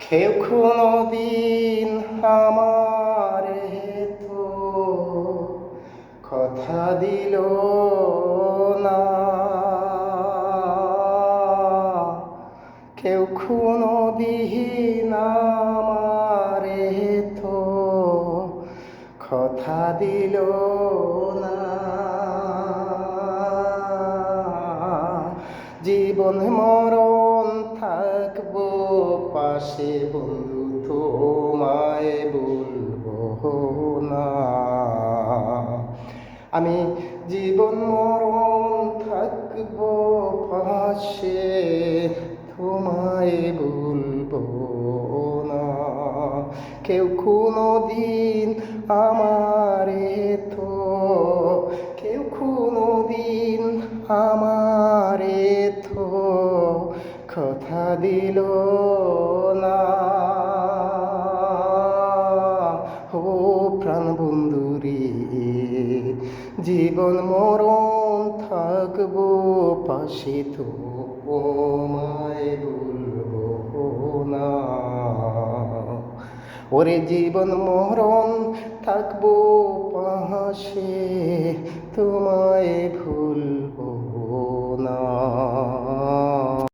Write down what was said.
কেউ কোনদিন আমারে তো কথা দিল না, কেউ কোনদিন আমারে তো কথা দিল না। জীবন মরণ থাকবো পাশে বন্ধু, তোমায় বলবো না। আমি জীবন মরণ থাকবো পাশে, তোমায় বলবো না। কেউ কোনদিন আমারে তো, কেউ কোনদিন আমারে তো কথা দিল না। ও প্রাণ বন্ধুরে, জীবন মরণ থাকবো পাশে, তোমায় বলবো না। ওরে জীবন মরণ থাকবো পাশে, তোমায় ভুলবো